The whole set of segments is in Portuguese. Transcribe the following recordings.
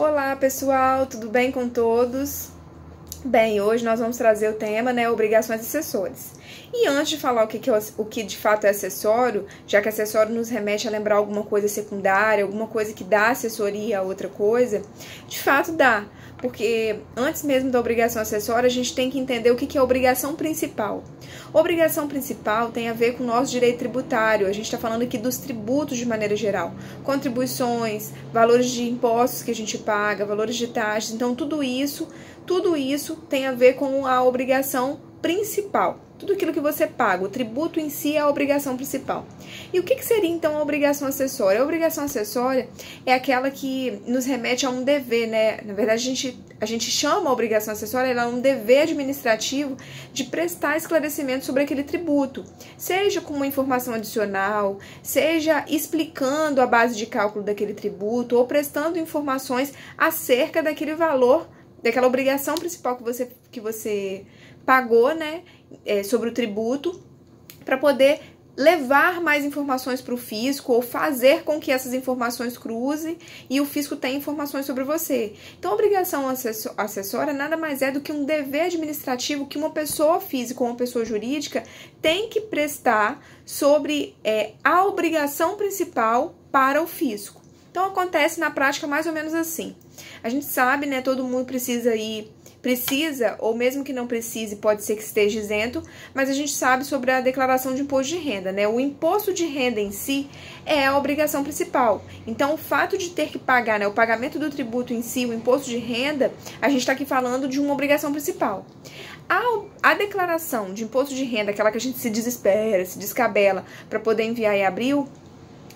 Olá pessoal, tudo bem com todos? Bem, hoje nós vamos trazer o tema, obrigações acessórias. E antes de falar o que de fato é acessório, já que acessório nos remete a lembrar alguma coisa secundária, alguma coisa que dá assessoria a outra coisa, de fato dá. Porque antes mesmo da obrigação acessória, a gente tem que entender o que é a obrigação principal. Obrigação principal tem a ver com o nosso direito tributário. A gente está falando aqui dos tributos de maneira geral. Contribuições, valores de impostos que a gente paga, valores de taxas. Então, tudo isso tem a ver com a obrigação principal. Tudo aquilo que você paga, o tributo em si é a obrigação principal. E o que seria então a obrigação acessória? A obrigação acessória é aquela que nos remete a um dever, né? Na verdade, a gente chama a obrigação acessória, ela é um dever administrativo de prestar esclarecimento sobre aquele tributo, seja com uma informação adicional, seja explicando a base de cálculo daquele tributo ou prestando informações acerca daquele valor, daquela obrigação principal que você pagou, né, sobre o tributo, para poder levar mais informações para o fisco ou fazer com que essas informações cruzem e o fisco tenha informações sobre você. Então, a obrigação acessória nada mais é do que um dever administrativo que uma pessoa física ou uma pessoa jurídica tem que prestar sobre a obrigação principal para o fisco. Então, acontece na prática mais ou menos assim. A gente sabe, né, todo mundo precisa, ou mesmo que não precise, pode ser que esteja isento, mas a gente sabe sobre a declaração de imposto de renda, né? O imposto de renda em si é a obrigação principal. Então, o fato de ter que pagar, né, o pagamento do tributo em si, o imposto de renda, a gente está aqui falando de uma obrigação principal. A declaração de imposto de renda, aquela que a gente se desespera, se descabela para poder enviar em abril,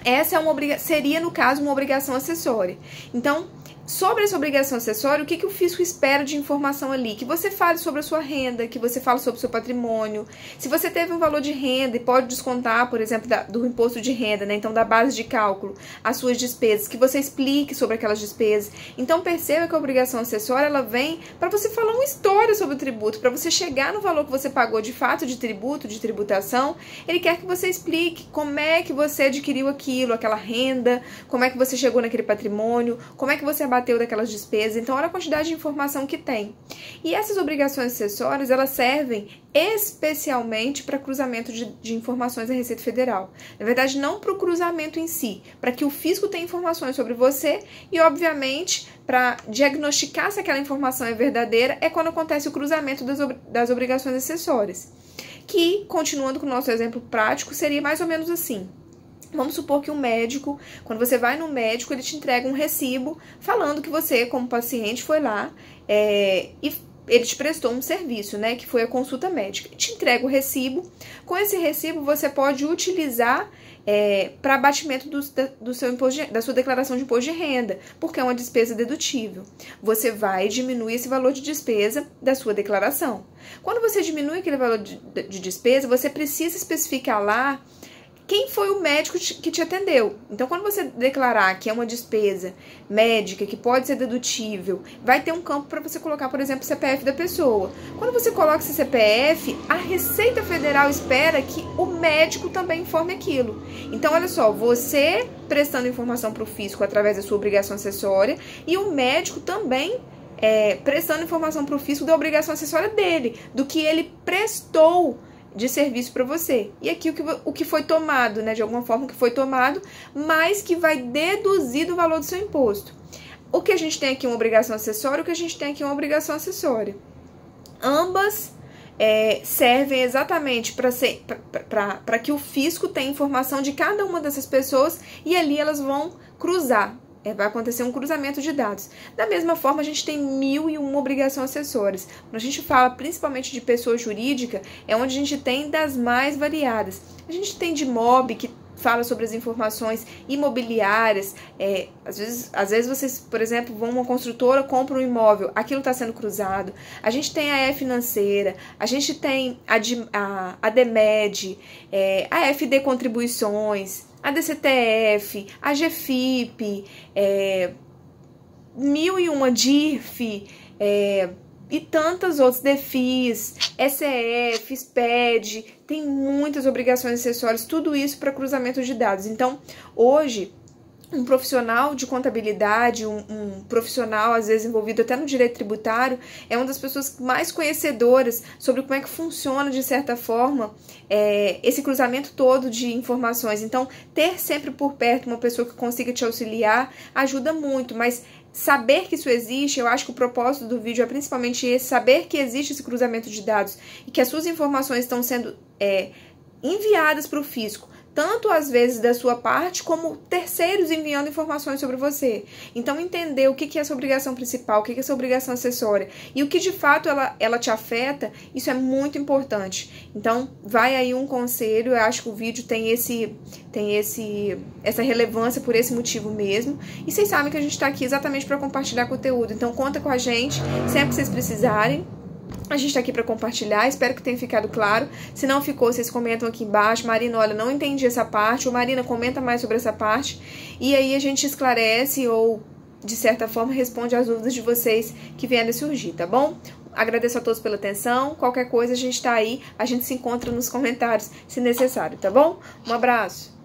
essa seria, no caso, uma obrigação acessória. Então, sobre essa obrigação acessória, o que o fisco espera de informação ali? Que você fale sobre a sua renda, que você fale sobre o seu patrimônio. Se você teve um valor de renda e pode descontar, por exemplo, do imposto de renda, né? Então, da base de cálculo, as suas despesas, que você explique sobre aquelas despesas. Então, perceba que a obrigação acessória, ela vem para você falar uma história sobre o tributo, para você chegar no valor que você pagou de fato de tributo, de tributação. Ele quer que você explique como é que você adquiriu aquela renda, como é que você chegou naquele patrimônio, como é que você bateu daquelas despesas. Então, olha a quantidade de informação que tem. E essas obrigações acessórias, elas servem especialmente para cruzamento de informações da Receita Federal. Na verdade, não para o cruzamento em si, para que o fisco tenha informações sobre você e, obviamente, para diagnosticar se aquela informação é verdadeira, é quando acontece o cruzamento das obrigações acessórias. Que, continuando com o nosso exemplo prático, seria mais ou menos assim. Vamos supor que um médico, quando você vai no médico, ele te entrega um recibo falando que você, como paciente, foi lá e ele te prestou um serviço, né, que foi a consulta médica. Te entrega o recibo. Com esse recibo, você pode utilizar para abatimento da sua declaração de imposto de renda, porque é uma despesa dedutível. Você vai diminuir esse valor de despesa da sua declaração. Quando você diminui aquele valor de despesa, você precisa especificar lá quem foi o médico que te atendeu. Então, quando você declarar que é uma despesa médica, que pode ser dedutível, vai ter um campo para você colocar, por exemplo, o CPF da pessoa. Quando você coloca esse CPF, a Receita Federal espera que o médico também informe aquilo. Então, olha só, você prestando informação para o fisco através da sua obrigação acessória e o médico também prestando informação para o fisco da obrigação acessória dele, do que ele prestou de serviço para você. E aqui o que foi tomado, né? De alguma forma o que foi tomado, mas que vai deduzir do valor do seu imposto. O que a gente tem aqui uma obrigação acessória, o que a gente tem aqui uma obrigação acessória. Ambas servem exatamente para que o fisco tenha informação de cada uma dessas pessoas e ali elas vão cruzar. Vai acontecer um cruzamento de dados. Da mesma forma, a gente tem 1001 obrigações acessórias. Quando a gente fala principalmente de pessoa jurídica, é onde a gente tem das mais variadas. A gente tem de MOB, que fala sobre as informações imobiliárias. Às vezes vocês, por exemplo, vão a uma construtora, compram um imóvel, aquilo está sendo cruzado. A gente tem a E-Financeira, a gente tem a DEMED, a FD Contribuições, a DCTF, a GFIP, 1001 DIRF, e tantas outras, DEFIS, SEF, SPED, tem muitas obrigações acessórias, tudo isso para cruzamento de dados. Então, hoje, um profissional de contabilidade, um profissional, às vezes, envolvido até no direito tributário, é uma das pessoas mais conhecedoras sobre como é que funciona, de certa forma, esse cruzamento todo de informações. Então, ter sempre por perto uma pessoa que consiga te auxiliar ajuda muito, mas saber que isso existe, eu acho que o propósito do vídeo é principalmente esse, saber que existe esse cruzamento de dados e que as suas informações estão sendo enviadas para o fisco, tanto às vezes da sua parte, como terceiros enviando informações sobre você. Então, entender o que é essa obrigação principal, o que é essa obrigação acessória e o que de fato ela te afeta, isso é muito importante. Então, vai aí um conselho, eu acho que o vídeo tem essa relevância por esse motivo mesmo. E vocês sabem que a gente está aqui exatamente para compartilhar conteúdo, então conta com a gente sempre que vocês precisarem. A gente tá aqui para compartilhar, espero que tenha ficado claro. Se não ficou, vocês comentam aqui embaixo. Marina, olha, não entendi essa parte. Ou Marina, comenta mais sobre essa parte. E aí a gente esclarece ou, de certa forma, responde às dúvidas de vocês que vierem surgir, tá bom? Agradeço a todos pela atenção. Qualquer coisa, a gente tá aí. A gente se encontra nos comentários, se necessário, tá bom? Um abraço!